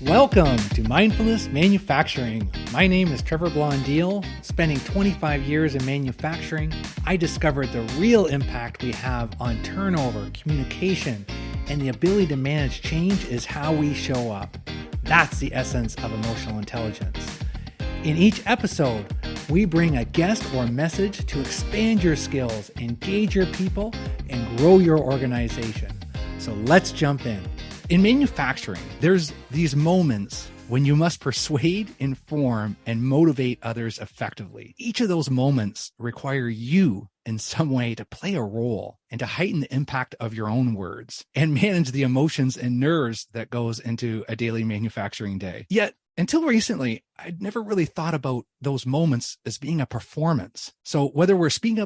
Welcome to Mindfulness Manufacturing. My name is Trevor Blondeel. Spending 25 years in manufacturing, I discovered the real impact we have on turnover, communication, and the ability to manage change is how we show up. That's the essence of emotional intelligence. In each episode, we bring a guest or message to expand your skills, engage your people, and grow your organization. So let's jump in. In manufacturing, there's these moments when you must persuade, inform, and motivate others effectively. Each of those moments require you in some way to play a role and to heighten the impact of your own words and manage the emotions and nerves that goes into a daily manufacturing day. Yet, until recently, I'd never really thought about those moments as being a performance. So whether we're speaking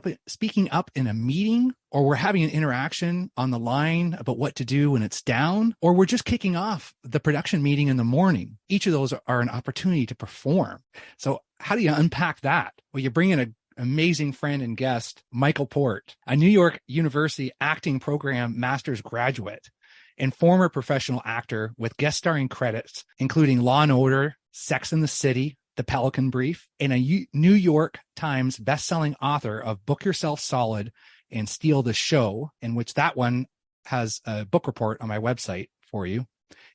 up in a meeting, or we're having an interaction on the line about what to do when it's down, or we're just kicking off the production meeting in the morning, each of those are an opportunity to perform. So how do you unpack that? Well, you bring in an amazing friend and guest, Michael Port, a New York University acting program master's graduate and former professional actor with guest starring credits, including Law and Order, Sex and the City, The Pelican Brief, and a New York Times bestselling author of Book Yourself Solid and Steal the Show, in which that one has a book report on my website for you.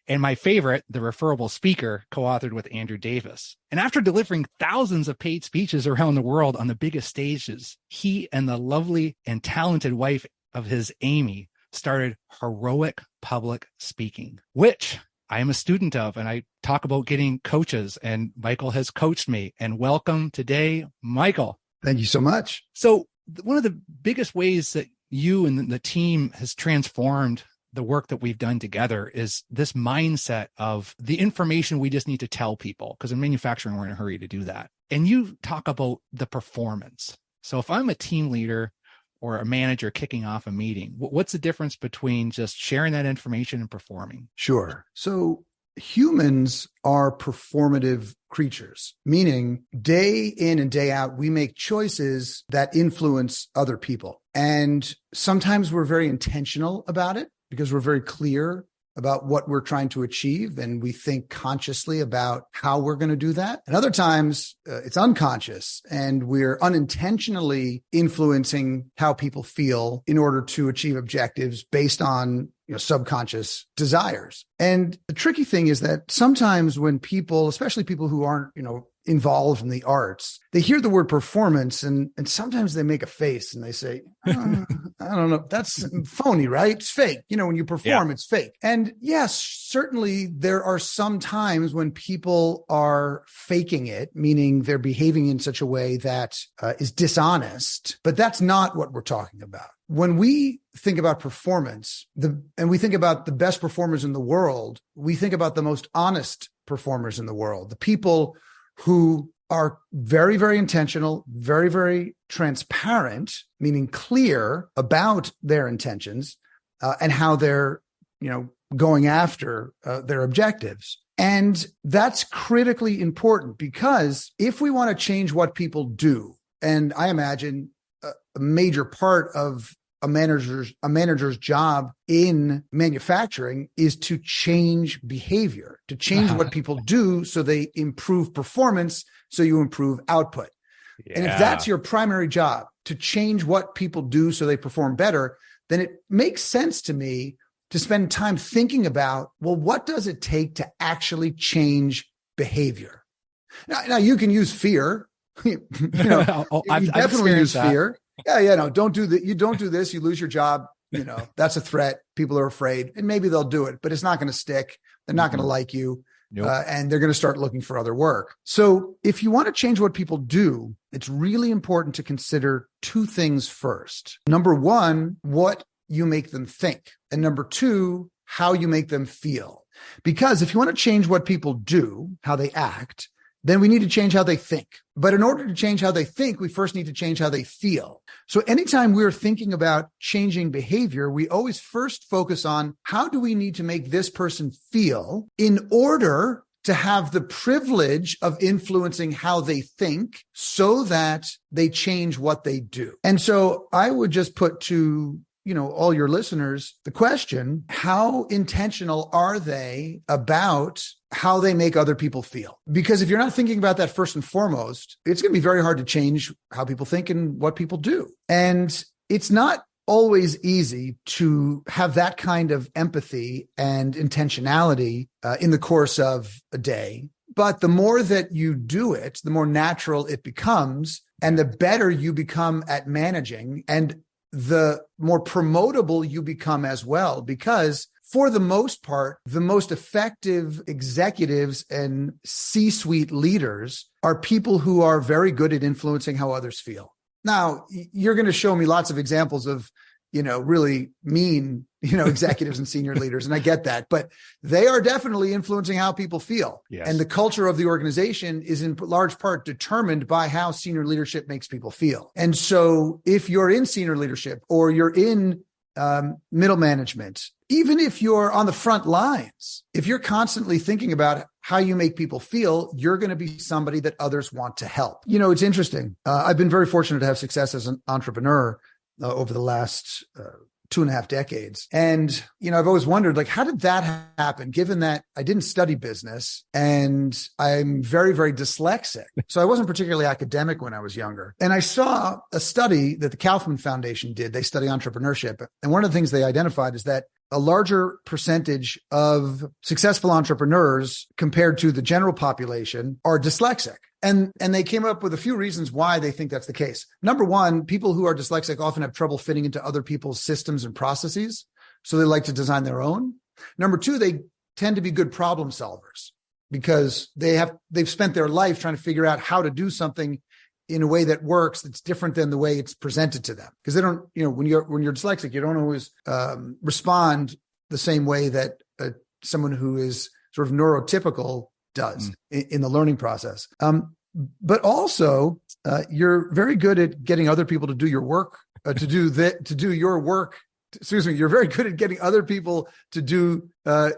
And my favorite, The Referable Speaker, co-authored with Andrew Davis. And after delivering thousands of paid speeches around the world on the biggest stages, he and the lovely and talented wife of his, Amy, started Heroic Public Speaking, which I am a student of, and I talk about getting coaches, and Michael has coached me. And welcome today, Michael. Thank you so much. So one of the biggest ways that you and the team has transformed the work that we've done together is this mindset of the information we just need to tell people, because in manufacturing, we're in a hurry to do that. And you talk about the performance. So if I'm a team leader or a manager kicking off a meeting, what's the difference between just sharing that information and performing? Sure. So humans are performative creatures, meaning day in and day out, we make choices that influence other people. And sometimes we're very intentional about it because we're very clear about what we're trying to achieve, and we think consciously about how we're going to do that. And other times it's unconscious, and we're unintentionally influencing how people feel in order to achieve objectives based on subconscious desires. And the tricky thing is that sometimes when people, especially people who aren't, involved in the arts, they hear the word performance and sometimes they make a face and they say, I don't know, that's phony, right? It's fake. When you perform, It's fake. And yes, certainly there are some times when people are faking it, meaning they're behaving in such a way that is dishonest, but that's not what we're talking about. When we think about performance, and we think about the best performers in the world, we think about the most honest performers in the world, the people who are very, very intentional, very, very transparent, meaning clear about their intentions and how they're, going after their objectives. And that's critically important, because if we want to change what people do, and I imagine a major part of a manager's job in manufacturing is to change behavior, to change what people do so they improve performance, so you improve output. Yeah. And if that's your primary job, to change what people do so they perform better, then it makes sense to me to spend time thinking about, well, what does it take to actually change behavior? Now you can use fear. You definitely use fear. No, don't do that. You don't do this, you lose your job. That's a threat. People are afraid, and maybe they'll do it, but it's not going to stick. They're not going to like you. Nope. And they're going to start looking for other work. So if you want to change what people do, it's really important to consider two things first. Number one, what you make them think. And number two, how you make them feel. Because if you want to change what people do, how they act, then we need to change how they think. But in order to change how they think, we first need to change how they feel. So anytime we're thinking about changing behavior, we always first focus on how do we need to make this person feel in order to have the privilege of influencing how they think so that they change what they do. And so I would just put to all your listeners the question, how intentional are they about how they make other people feel? Because if you're not thinking about that first and foremost, it's going to be very hard to change how people think and what people do. And it's not always easy to have that kind of empathy and intentionality in the course of a day. But the more that you do it, the more natural it becomes, and the better you become at managing, and the more promotable you become as well. Because for the most part, the most effective executives and C-suite leaders are people who are very good at influencing how others feel. Now, you're going to show me lots of examples of, really mean, executives and senior leaders. And I get that, but they are definitely influencing how people feel. Yes. And the culture of the organization is in large part determined by how senior leadership makes people feel. And so if you're in senior leadership or you're in middle management, even if you're on the front lines, if you're constantly thinking about how you make people feel, you're going to be somebody that others want to help. It's interesting. I've been very fortunate to have success as an entrepreneur over the last 2.5 decades. And, I've always wondered, how did that happen, given that I didn't study business and I'm very, very dyslexic. So I wasn't particularly academic when I was younger. And I saw a study that the Kaufman Foundation did. They study entrepreneurship. And one of the things they identified is that a larger percentage of successful entrepreneurs compared to the general population are dyslexic. And they came up with a few reasons why they think that's the case. Number one, people who are dyslexic often have trouble fitting into other people's systems and processes, so they like to design their own. Number two, they tend to be good problem solvers because they've spent their life trying to figure out how to do something in a way that works, that's different than the way it's presented to them. Because they don't, when you're dyslexic, you don't always respond the same way that someone who is sort of neurotypical does in the learning process. But also, you're very good at getting other people to do your work, you're very good at getting other people to do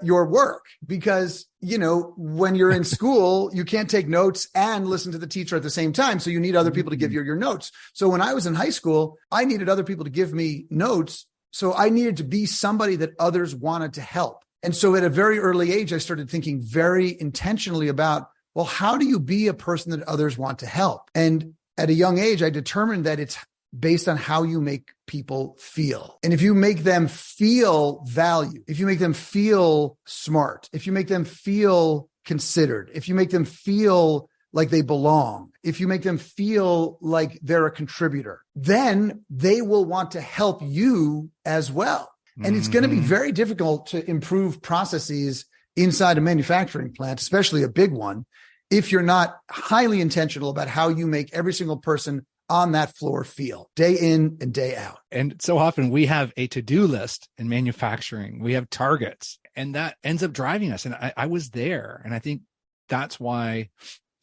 your work because, when you're in school, you can't take notes and listen to the teacher at the same time. So you need other people to give you your notes. So when I was in high school, I needed other people to give me notes. So I needed to be somebody that others wanted to help. And so at a very early age, I started thinking very intentionally about, well, how do you be a person that others want to help? And at a young age, I determined that it's based on how you make people feel. And if you make them feel valued, if you make them feel smart, if you make them feel considered, if you make them feel like they belong, if you make them feel like they're a contributor, then they will want to help you as well. And it's going to be very difficult to improve processes inside a manufacturing plant, especially a big one, if you're not highly intentional about how you make every single person on that floor feel day in and day out. And so often we have a to-do list in manufacturing. We have targets, and that ends up driving us. And I was there. And I think that's why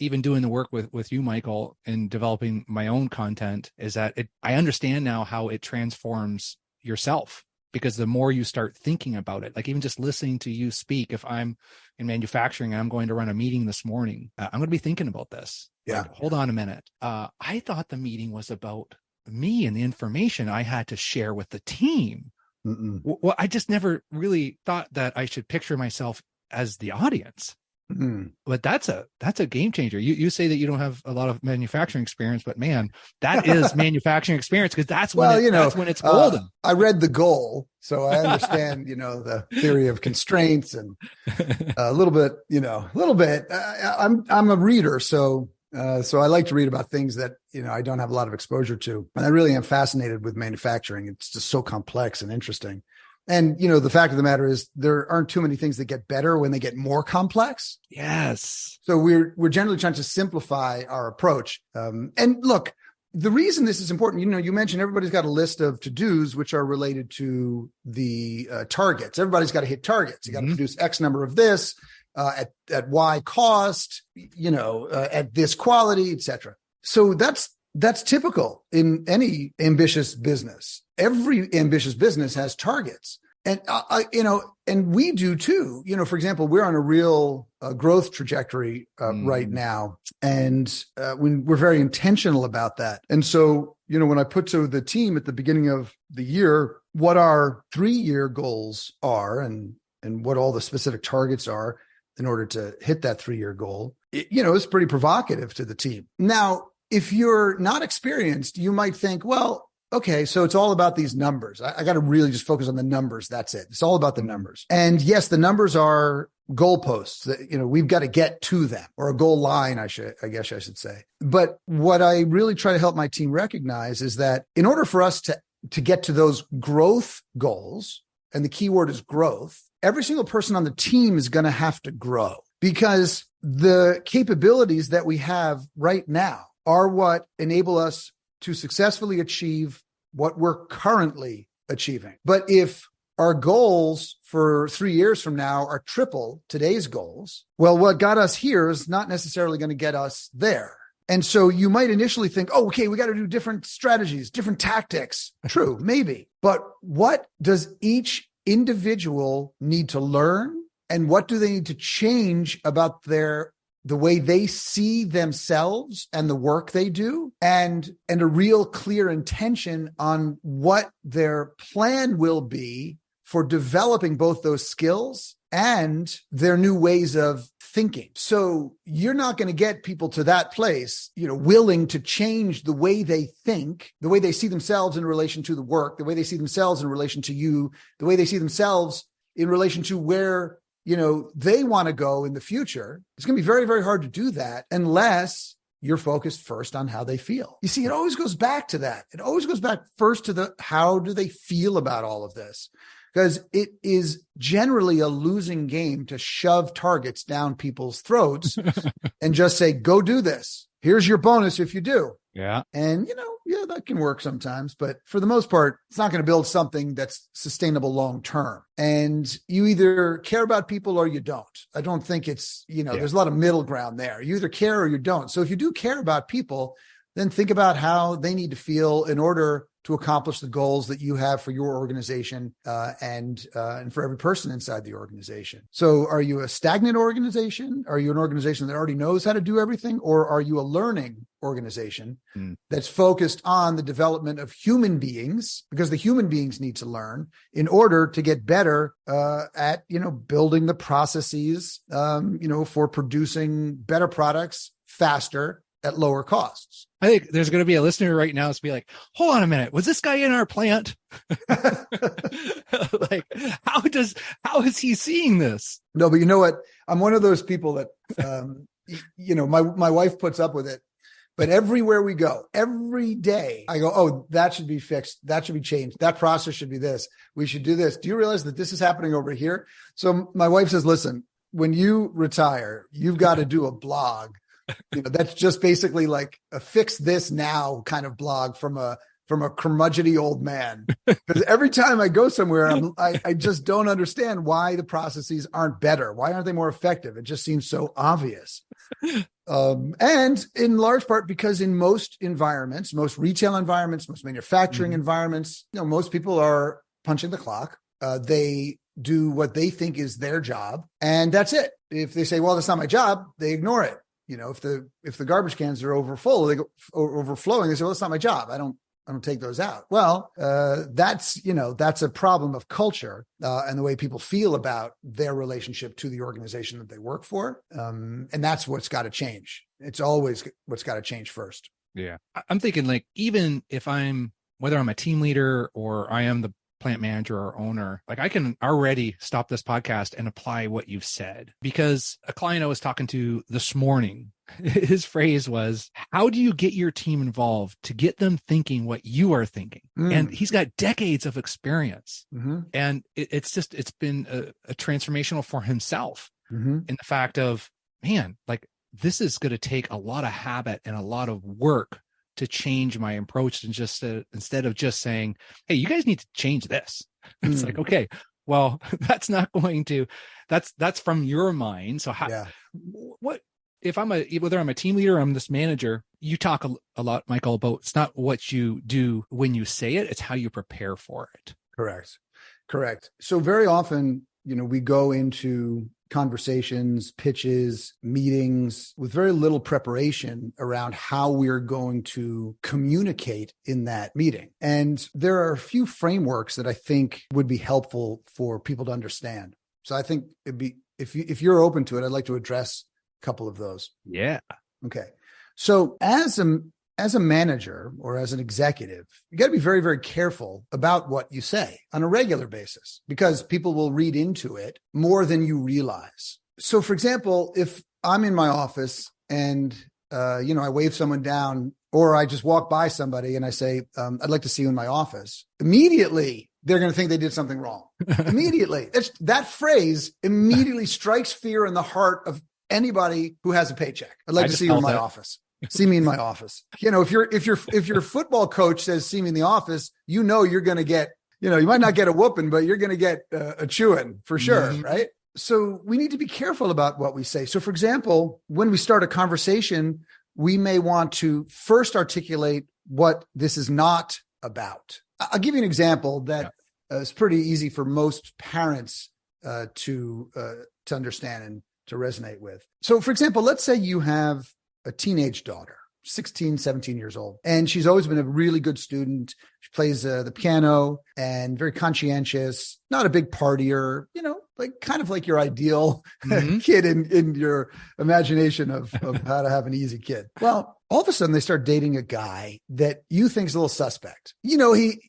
even doing the work with you, Michael, and developing my own content is that I understand now how it transforms yourself. Because the more you start thinking about it, like even just listening to you speak, if I'm in manufacturing and I'm going to run a meeting this morning, I'm going to be thinking about this. Yeah. Like, hold on a minute. I thought the meeting was about me and the information I had to share with the team. Well, I just never really thought that I should picture myself as the audience. But that's a game changer. You say that you don't have a lot of manufacturing experience, but man, that is manufacturing experience because that's when it's golden. I read The Goal, so I understand the theory of constraints and a little bit. I'm a reader, so I like to read about things that I don't have a lot of exposure to, and I really am fascinated with manufacturing. It's just so complex and interesting. And, the fact of the matter is there aren't too many things that get better when they get more complex. Yes. So we're generally trying to simplify our approach. And look, the reason this is important, you mentioned everybody's got a list of to-dos, which are related to the targets. Everybody's got to hit targets. You got to produce X number of this at Y cost, at this quality, et cetera. So that's typical in any ambitious business. Every ambitious business has targets. And, and we do too. For example, we're on a real growth trajectory right now. And when we're very intentional about that. And so, when I put to the team at the beginning of the year, what our 3-year goals are and what all the specific targets are in order to hit that 3-year goal, it's pretty provocative to the team. Now, if you're not experienced, you might think, well, okay, so it's all about these numbers. I got to really just focus on the numbers. That's it. It's all about the numbers. And yes, the numbers are goalposts that, we've got to get to them, or a goal line, I guess I should say. But what I really try to help my team recognize is that in order for us to get to those growth goals, and the key word is growth, every single person on the team is going to have to grow, because the capabilities that we have right now are what enable us to successfully achieve what we're currently achieving. But if our goals for 3 years from now are triple today's goals, well, what got us here is not necessarily going to get us there. And so you might initially think, oh, okay, we got to do different strategies, different tactics. True, maybe. But what does each individual need to learn? And what do they need to change about the way they see themselves and the work they do, and a real clear intention on what their plan will be for developing both those skills and their new ways of thinking. So you're not going to get people to that place, willing to change the way they think, the way they see themselves in relation to the work, the way they see themselves in relation to you, the way they see themselves in relation to where they want to go in the future. It's going to be very, very hard to do that unless you're focused first on how they feel. You see, it always goes back to that. It always goes back first to how do they feel about all of this? Because it is generally a losing game to shove targets down people's throats and just say, go do this. Here's your bonus if you do. Yeah. And, that can work sometimes, but for the most part, it's not going to build something that's sustainable long-term. And you either care about people or you don't. I don't think it's, there's a lot of middle ground there. You either care or you don't. So if you do care about people, then think about how they need to feel in order to accomplish the goals that you have for your organization and for every person inside the organization. So are you a stagnant organization? Are you an organization that already knows how to do everything? Or are you a learning organization that's focused on the development of human beings, because the human beings need to learn in order to get better at, building the processes, for producing better products faster at lower costs. I think there's going to be a listener right now that's be like, hold on a minute. Was this guy in our plant? Like, how is he seeing this? No, but you know what? I'm one of those people that, my wife puts up with it, but everywhere we go, every day I go, oh, that should be fixed. That should be changed. That process should be this. We should do this. Do you realize that this is happening over here? So my wife says, listen, when you retire, you've got to do a blog. That's just basically like a fix this now kind of blog from a curmudgeony old man. Because every time I go somewhere, I just don't understand why the processes aren't better. Why aren't they more effective? It just seems so obvious. And in large part because in most environments, most retail environments, most manufacturing environments, most people are punching the clock. They do what they think is their job, and that's it. If they say, well, that's not my job, they ignore it. If the garbage cans are overflowing, they say, well, it's not my job. I don't take those out. Well, that's a problem of culture and the way people feel about their relationship to the organization that they work for. And that's what's got to change. It's always what's got to change first. Yeah. I'm thinking like, even if whether I'm a team leader or I am the plant manager or owner, like I can already stop this podcast and apply what you've said, because a client I was talking to this morning, his phrase was, how do you get your team involved to get them thinking what you are thinking? And he's got decades of experience. And it's been a transformational for himself in the fact of, man, like this is going to take a lot of habit and a lot of work to change my approach, and just instead of just saying, hey, you guys need to change this. It's like, okay, well, that's not going to, that's from your mind. So what, if whether I'm a team leader or I'm this manager, you talk a lot, Michael, about it's not what you do when you say it, it's how you prepare for it. Correct. Correct. So very often, we go into conversations, pitches, meetings with very little preparation around how we're going to communicate in that meeting. And there are a few frameworks that I think would be helpful for people to understand. So I think it'd be, if you're open to it, I'd like to address a couple of those. Yeah. Okay. So as a manager or as an executive, you got to be very, very careful about what you say on a regular basis, because people will read into it more than you realize. So for example, if I'm in my office and, I wave someone down, or I just walk by somebody and I say, I'd like to see you in my office, immediately they're going to think they did something wrong. Immediately. That phrase immediately strikes fear in the heart of anybody who has a paycheck. I'd like to see you in my office. See me in my office. If your football coach says, see me in the office, you're going to get, you might not get a whooping, but you're going to get a chewing for sure. Mm-hmm. Right. So we need to be careful about what we say. So for example, when we start a conversation, we may want to first articulate what this is not about. I'll give you an example that is pretty easy for most parents to understand and to resonate with. So for example, let's say you have a teenage daughter, 16, 17 years old, and she's always been a really good student. She plays the piano and very conscientious, not a big partier, kind of like your ideal kid in your imagination of how to have an easy kid. Well, all of a sudden they start dating a guy that you think is a little suspect. He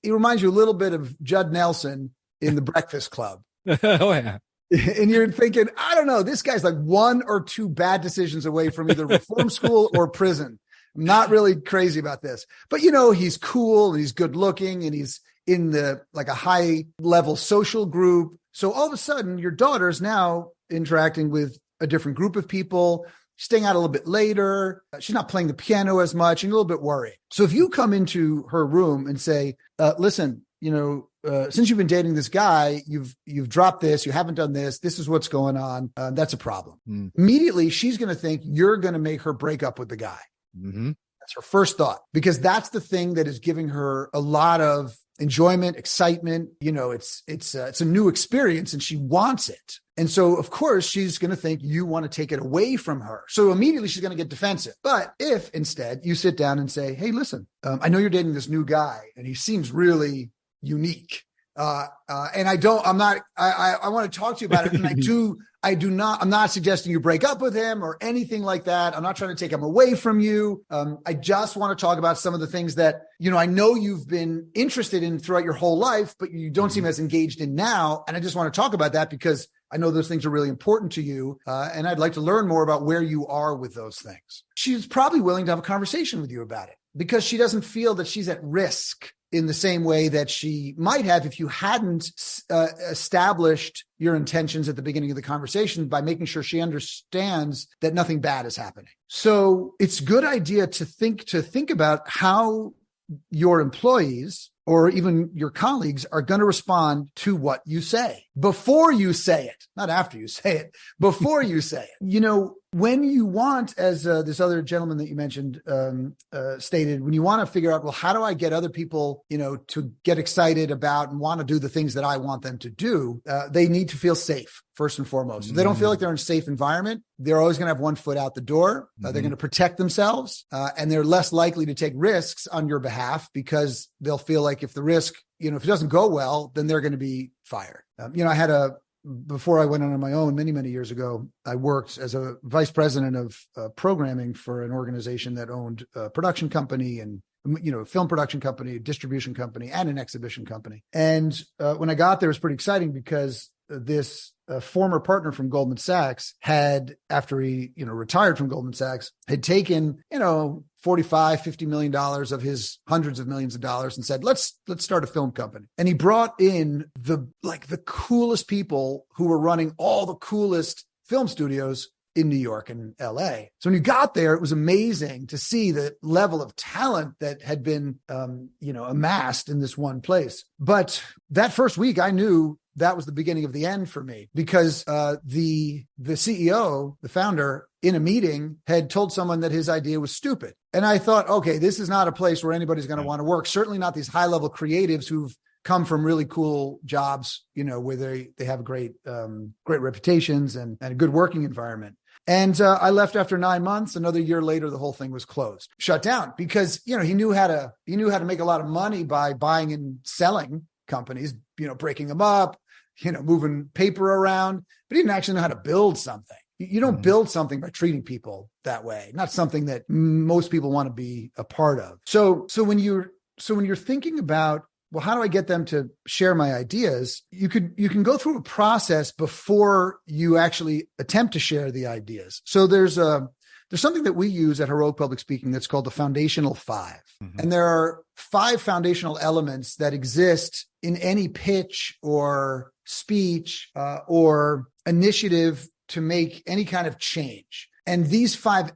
reminds you a little bit of Judd Nelson in The Breakfast Club. Oh, yeah. And you're thinking, I don't know, this guy's like one or two bad decisions away from either reform school or prison. I'm not really crazy about this, but he's cool and he's good looking and he's in a high level social group. So all of a sudden your daughter's now interacting with a different group of people, staying out a little bit later. She's not playing the piano as much and a little bit worried. So if you come into her room and say, listen, since you've been dating this guy, you've dropped this, you haven't done this, this is what's going on. That's a problem. Immediately, she's going to think you're going to make her break up with the guy. Mm-hmm. That's her first thought, because that's the thing that is giving her a lot of enjoyment, excitement. It's a new experience and she wants it. And so, of course, she's going to think you want to take it away from her. So immediately she's going to get defensive. But if instead you sit down and say, hey, listen, I know you're dating this new guy and he seems really unique. And I want to talk to you about it. And I'm not suggesting you break up with him or anything like that. I'm not trying to take him away from you. I just want to talk about some of the things that, I know you've been interested in throughout your whole life, but you don't seem as engaged in now. And I just want to talk about that because I know those things are really important to you. And I'd like to learn more about where you are with those things. She's probably willing to have a conversation with you about it because she doesn't feel that she's at risk in the same way that she might have if you hadn't established your intentions at the beginning of the conversation by making sure she understands that nothing bad is happening. So it's a good idea to think about how your employees or even your colleagues are going to respond to what you say before you say it, not after you say it, before you say it. When you want, as this other gentleman that you mentioned stated, when you want to figure out, well, how do I get other people, to get excited about and want to do the things that I want them to do? They need to feel safe, first and foremost. If they don't feel like they're in a safe environment, they're always going to have one foot out the door. They're going to protect themselves, and they're less likely to take risks on your behalf because they'll feel like if the risk, if it doesn't go well, then they're going to be fired. Before I went on my own many, many years ago, I worked as a vice president of programming for an organization that owned a production company and, film production company, distribution company, and an exhibition company. And when I got there, it was pretty exciting because this former partner from Goldman Sachs had, after he, retired from Goldman Sachs, had taken, $45-50 million of his hundreds of millions of dollars and said, let's start a film company. And he brought in the coolest people who were running all the coolest film studios in New York and LA. So when you got there, it was amazing to see the level of talent that had been, amassed in this one place. But that first week, I knew that was the beginning of the end for me because the CEO, the founder, in a meeting had told someone that his idea was stupid. And I thought, okay, this is not a place where anybody's going to want to work. Certainly not these high-level creatives who've come from really cool jobs, where they have great reputations and a good working environment. And I left after 9 months. Another year later, the whole thing was closed, shut down, because he knew how to make a lot of money by buying and selling companies, breaking them up, moving paper around, but he didn't actually know how to build something. You don't build something by treating people that way. Not something that most people want to be a part of. So when you're thinking about, well, how do I get them to share my ideas? You can go through a process before you actually attempt to share the ideas. So there's something that we use at Heroic Public Speaking that's called the Foundational Five. Mm-hmm. And there are 5 foundational elements that exist in any pitch or speech or initiative to make any kind of change. And these 5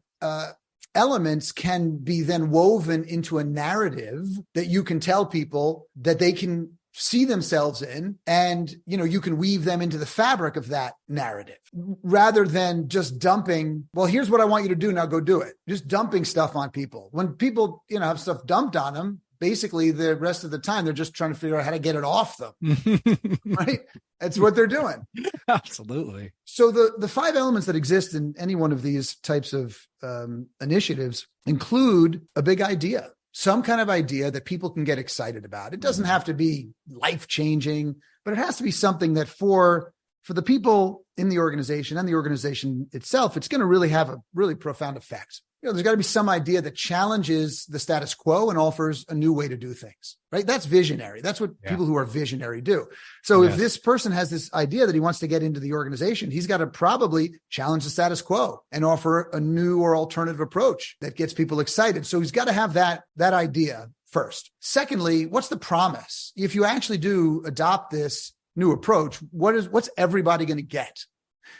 elements can be then woven into a narrative that you can tell people that they can see themselves in, and you can weave them into the fabric of that narrative rather than just dumping, well, here's what I want you to do, now go do it. Just dumping stuff on people. When people have stuff dumped on them, basically the rest of the time they're just trying to figure out how to get it off them. Right? That's what they're doing. Absolutely. So the 5 elements that exist in any one of these types of initiatives include a big idea, some kind of idea that people can get excited about. It doesn't have to be life-changing, but it has to be something that for the people in the organization and the organization itself, it's going to really have a really profound effect. There's got to be some idea that challenges the status quo and offers a new way to do things, right? That's visionary. That's what people who are visionary do. So if this person has this idea that he wants to get into the organization, he's got to probably challenge the status quo and offer a new or alternative approach that gets people excited. So he's got to have that idea first. Secondly, what's the promise? If you actually do adopt this new approach, what's everybody going to get?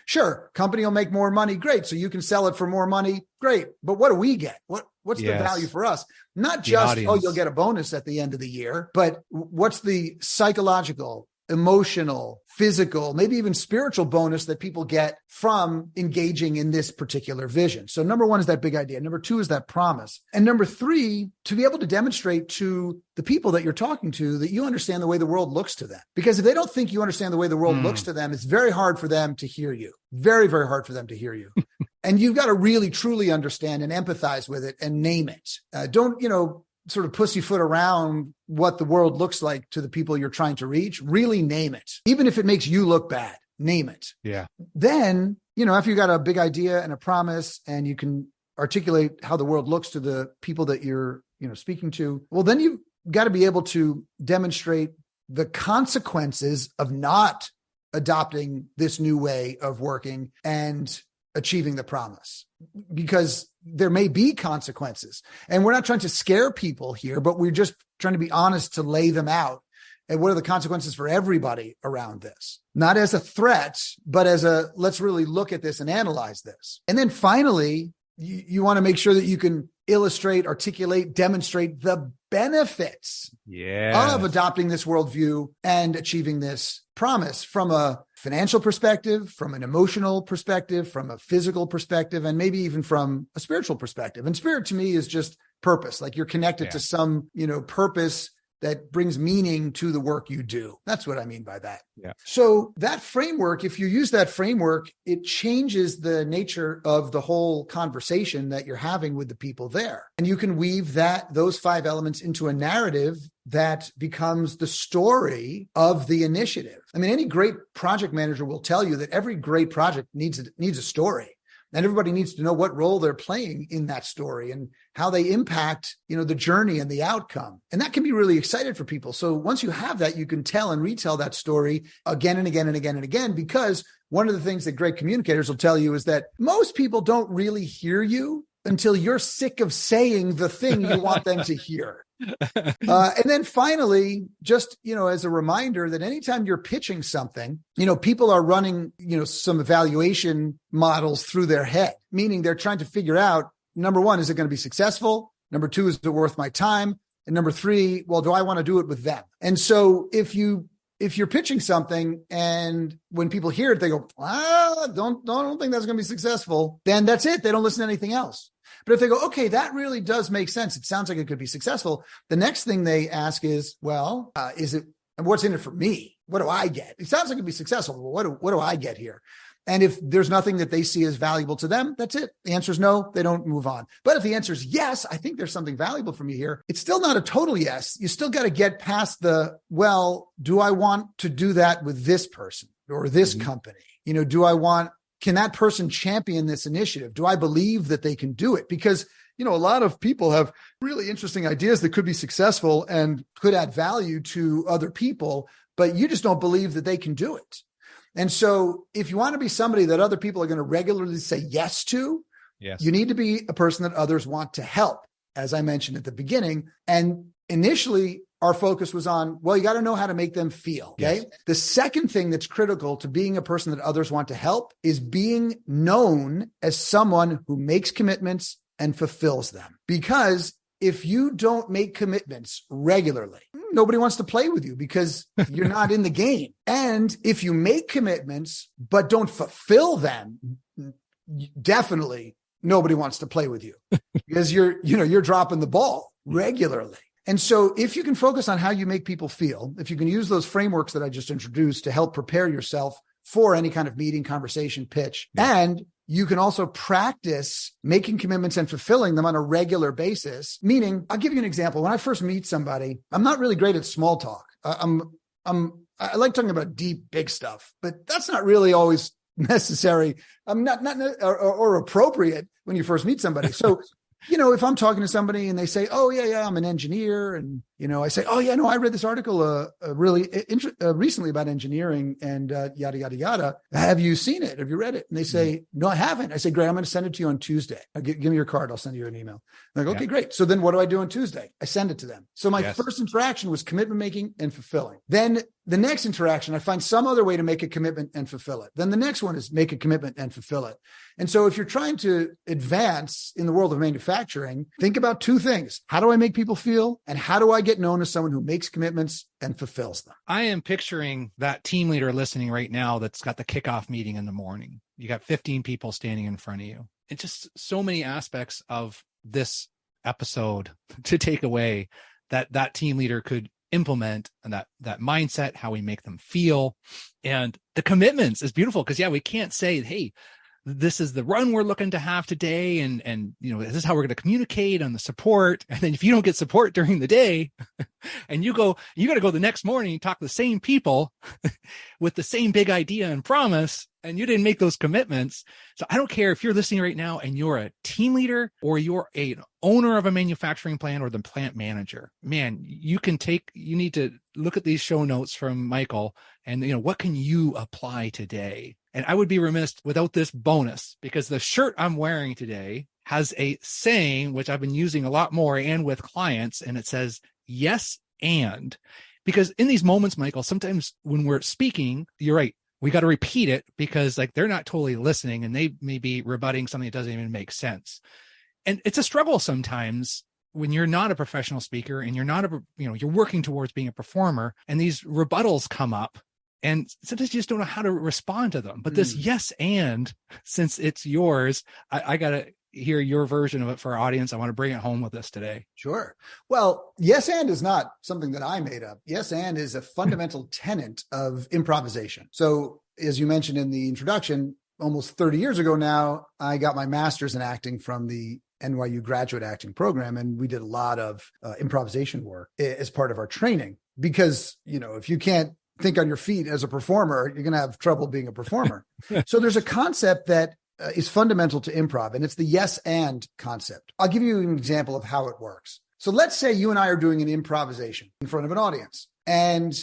Sure, company will make more money. Great. So you can sell it for more money. Great. But what do we get? What's the value for us? Not just, you'll get a bonus at the end of the year, but what's the psychological, emotional, physical, maybe even spiritual bonus that people get from engaging in this particular vision? So number 1 is that big idea. Number 2 is that promise. And number 3, to be able to demonstrate to the people that you're talking to that you understand the way the world looks to them. Because if they don't think you understand the way the world looks to them, it's very hard for them to hear you. Very, very hard for them to hear you. And you've got to really, truly understand and empathize with it and name it. Don't, sort of pussyfoot around what the world looks like to the people you're trying to reach. Really name it. Even if it makes you look bad, name it. Yeah. Then, after you got a big idea and a promise and you can articulate how the world looks to the people that you're, speaking to, well, then you've got to be able to demonstrate the consequences of not adopting this new way of working and achieving the promise, because there may be consequences. And we're not trying to scare people here, but we're just trying to be honest to lay them out. And what are the consequences for everybody around this? Not as a threat, but as let's really look at this and analyze this. And then finally, you want to make sure that you can illustrate, articulate, demonstrate the benefits of adopting this worldview and achieving this promise from a financial perspective, from an emotional perspective, from a physical perspective, and maybe even from a spiritual perspective. And spirit to me is just purpose, like you're connected to some, purpose that brings meaning to the work you do. That's what I mean by that. Yeah. So that framework, if you use that framework, it changes the nature of the whole conversation that you're having with the people there. And you can weave those 5 elements into a narrative that becomes the story of the initiative. I mean, any great project manager will tell you that every great project needs a story. And everybody needs to know what role they're playing in that story and how they impact, the journey and the outcome. And that can be really exciting for people. So once you have that, you can tell and retell that story again and again and again and again, because one of the things that great communicators will tell you is that most people don't really hear you until you're sick of saying the thing you want them to hear. And then finally, just, as a reminder that anytime you're pitching something, people are running, some evaluation models through their head, meaning they're trying to figure out, number 1, is it going to be successful? Number 2, is it worth my time? And number 3, well, do I want to do it with them? And so if you're pitching something and when people hear it, they go, don't think that's going to be successful, then that's it. They don't listen to anything else. But if they go, okay, that really does make sense. It sounds like it could be successful. The next thing they ask is, well, is it And what's in it for me? What do I get? It sounds like it'd be successful, but what do I get here? And if there's nothing that they see as valuable to them, that's it. The answer is no, they don't move on. But if the answer is yes, I think there's something valuable from you here, it's still not a total yes. You still got to get past the, well, do I want to do that with this person or this company? Can that person champion this initiative? Do I believe that they can do it? Because, a lot of people have really interesting ideas that could be successful and could add value to other people, but you just don't believe that they can do it. And so if you want to be somebody that other people are going to regularly say yes to, you need to be a person that others want to help, as I mentioned at the beginning. And initially, our focus was on, well, you got to know how to make them feel. Okay. Yes. The second thing that's critical to being a person that others want to help is being known as someone who makes commitments and fulfills them. Because if you don't make commitments regularly, nobody wants to play with you because you're not in the game. And if you make commitments, but don't fulfill them, definitely nobody wants to play with you because you're dropping the ball regularly. And so if you can focus on how you make people feel, if you can use those frameworks that I just introduced to help prepare yourself for any kind of meeting, conversation, pitch, and you can also practice making commitments and fulfilling them on a regular basis. Meaning, I'll give you an example. When I first meet somebody, I'm not really great at small talk. I like talking about deep, big stuff, but that's not really always necessary. I'm not or appropriate when you first meet somebody. So, if I'm talking to somebody and they say, "Oh yeah, I'm an engineer," and I say, "Oh yeah, no, I read this article recently about engineering and yada yada yada. Have you seen it? Have you read it?" And they say, "No, I haven't." I say, "Great, I'm going to send it to you on Tuesday. Give me your card. I'll send you an email." I'm like, "Okay, great." So then, what do I do on Tuesday? I send it to them. So my first interaction was commitment making and fulfilling. Then the next interaction, I find some other way to make a commitment and fulfill it. Then the next one is make a commitment and fulfill it. And so if you're trying to advance in the world of manufacturing, think about two things. How do I make people feel? And how do I get known as someone who makes commitments and fulfills them? I am picturing that team leader listening right now that's got the kickoff meeting in the morning. You got 15 people standing in front of you. It's just so many aspects of this episode to take away that team leader could implement, and that mindset, how we make them feel. And the commitments is beautiful because we can't say, hey, this is the run we're looking to have today. And this is how we're going to communicate on the support. And then if you don't get support during the day and you got to go the next morning and talk to the same people with the same big idea and promise, and you didn't make those commitments. So I don't care if you're listening right now and you're a team leader or you're an owner of a manufacturing plant or the plant manager, man, you need to look at these show notes from Michael and, what can you apply today? And I would be remiss without this bonus, because the shirt I'm wearing today has a saying, which I've been using a lot more and with clients, and it says, yes, and. Because in these moments, Michael, sometimes when we're speaking, you're right, we got to repeat it because they're not totally listening and they may be rebutting something that doesn't even make sense. And it's a struggle sometimes when you're not a professional speaker and you're not you're working towards being a performer, and these rebuttals come up. And sometimes you just don't know how to respond to them. But this yes, and since it's yours, I got to hear your version of it for our audience. I want to bring it home with us today. Sure. Well, yes, and is not something that I made up. Yes, and is a fundamental tenet of improvisation. So as you mentioned in the introduction, almost 30 years ago now, I got my master's in acting from the NYU graduate acting program. And we did a lot of improvisation work as part of our training because, if you can't think on your feet as a performer, you're going to have trouble being a performer. So there's a concept that is fundamental to improv, and it's the yes and concept. I'll give you an example of how it works. So let's say you and I are doing an improvisation in front of an audience, and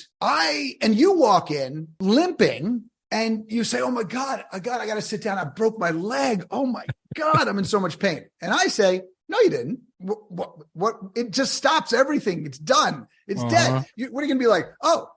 you walk in limping, and you say, "Oh my God, I got to sit down. I broke my leg. Oh my God, I'm in so much pain." And I say, "No, you didn't. What? It just stops everything. It's done. It's dead." What are you going to be like? Oh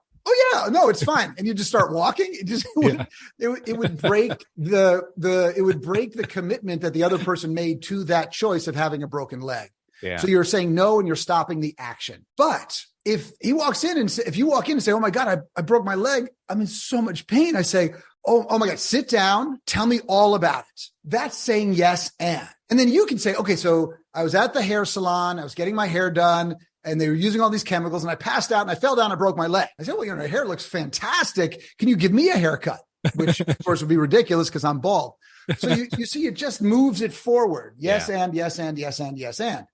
yeah, no, it's fine. And you just start walking. It would break the commitment that the other person made to that choice of having a broken leg. Yeah. So you're saying no, and you're stopping the action. But if you walk in and say, "Oh my God, I broke my leg. I'm in so much pain." I say, Oh my God, sit down. Tell me all about it. That's saying yes, and then you can say, "Okay, so I was at the hair salon. I was getting my hair done. and they were using all these chemicals, and I passed out and I fell down and broke my leg. I said, well, your hair looks fantastic. Can you give me a haircut? Which of course would be ridiculous because I'm bald. So you see, it just moves it forward. Yes, and yes, and yes, and yes, and.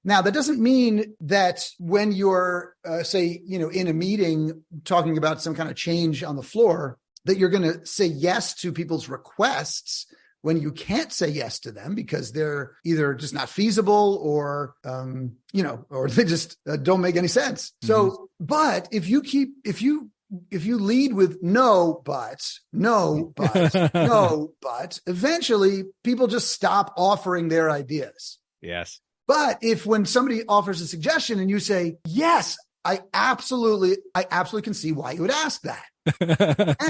Now, that doesn't mean that when you're, say, in a meeting talking about some kind of change on the floor, that you're going to say yes to people's requests when you can't say yes to them because they're either just not feasible or, or they just don't make any sense. Mm-hmm. So, but if you lead with no, but, no, but, eventually people just stop offering their ideas. Yes. But if when somebody offers a suggestion and you say, yes, I absolutely can see why you would ask that.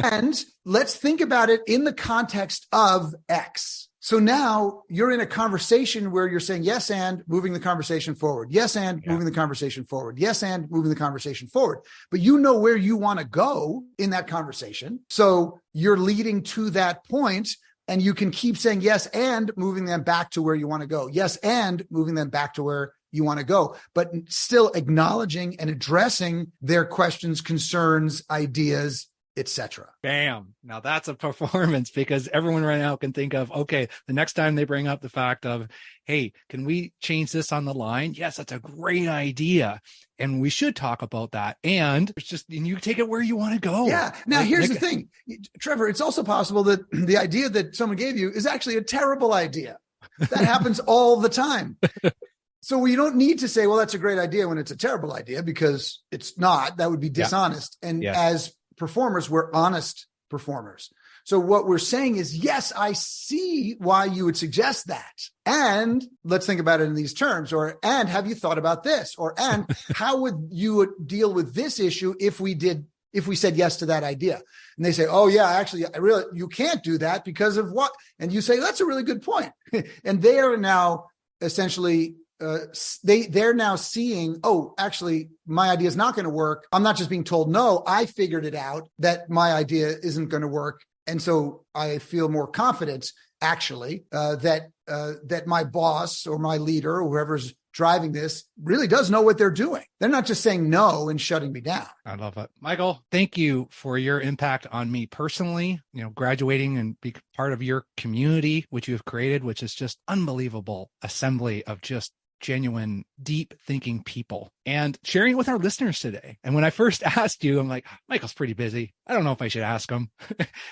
And let's think about it in the context of X. So now you're in a conversation where you're saying yes and moving the conversation forward. Yes and moving the conversation forward. Yes and moving the conversation forward. But you know where you want to go in that conversation. So you're leading to that point. And you can keep saying yes and moving them back to where you want to go. Yes and moving them back to where you want to go, but still acknowledging and addressing their questions, concerns, ideas, etc. Bam. Now that's a performance because everyone right now can think of, okay, the next time they bring up the fact of, hey, can we change this on the line? Yes, that's a great idea. And we should talk about that. And it's just, and you take it where you want to go. Yeah. Now, here's the thing, Trevor, it's also possible that the idea that someone gave you is actually a terrible idea. That happens all the time. So we don't need to say, well, that's a great idea when it's a terrible idea because it's not. That would be dishonest. And as performers, we're honest performers. So what we're saying is, yes, I see why you would suggest that. And let's think about it in these terms, and have you thought about this? And how would you deal with this issue if we said yes to that idea? And they say, oh yeah, actually, you can't do that because of what? And you say, that's a really good point. And they are now essentially they're now seeing, oh, actually, my idea is not going to work. I'm not just being told no. I figured it out that my idea isn't going to work. And so I feel more confidence, actually, that my boss or my leader or whoever's driving this really does know what they're doing. They're not just saying no and shutting me down. I love it. Michael, thank you for your impact on me personally, graduating and be part of your community, which you have created, which is just unbelievable assembly of just genuine, deep thinking people and sharing it with our listeners today. And when I first asked you, I'm like, Michael's pretty busy. I don't know if I should ask him.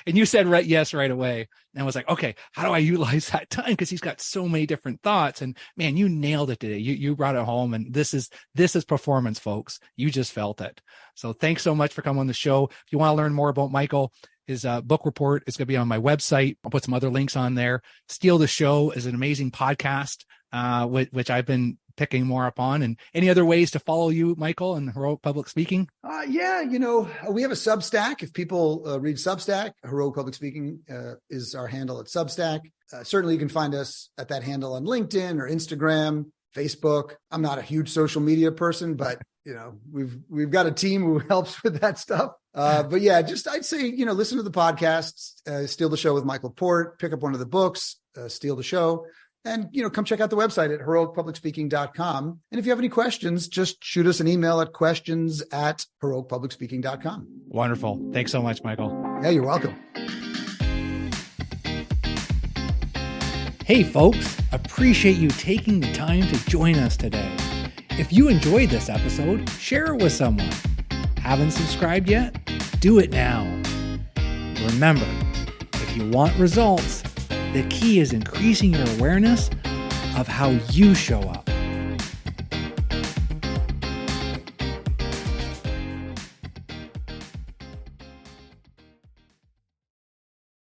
And you said yes right away. And I was like, okay, how do I utilize that time? Because he's got so many different thoughts. And man, you nailed it today. You brought it home. And this is performance, folks. You just felt it. So thanks so much for coming on the show. If you want to learn more about Michael, his book report is going to be on my website. I'll put some other links on there. Steal the Show is an amazing podcast, which I've been picking more up on. And any other ways to follow you, Michael, and Heroic Public Speaking? We have a Substack. If people read Substack, Heroic Public Speaking is our handle at Substack. Certainly you can find us at that handle on LinkedIn or Instagram, Facebook. I'm not a huge social media person, but we've got a team who helps with that stuff. But yeah, I'd say, listen to the podcasts, Steal the Show with Michael Port, pick up one of the books, Steal the Show, and, come check out the website at heroicpublicspeaking.com. And if you have any questions, just shoot us an email at questions@heroicpublicspeaking.com. Wonderful. Thanks so much, Michael. Yeah, you're welcome. Hey, folks, appreciate you taking the time to join us today. If you enjoyed this episode, share it with someone. Haven't subscribed yet? Do it now. Remember, if you want results, the key is increasing your awareness of how you show up.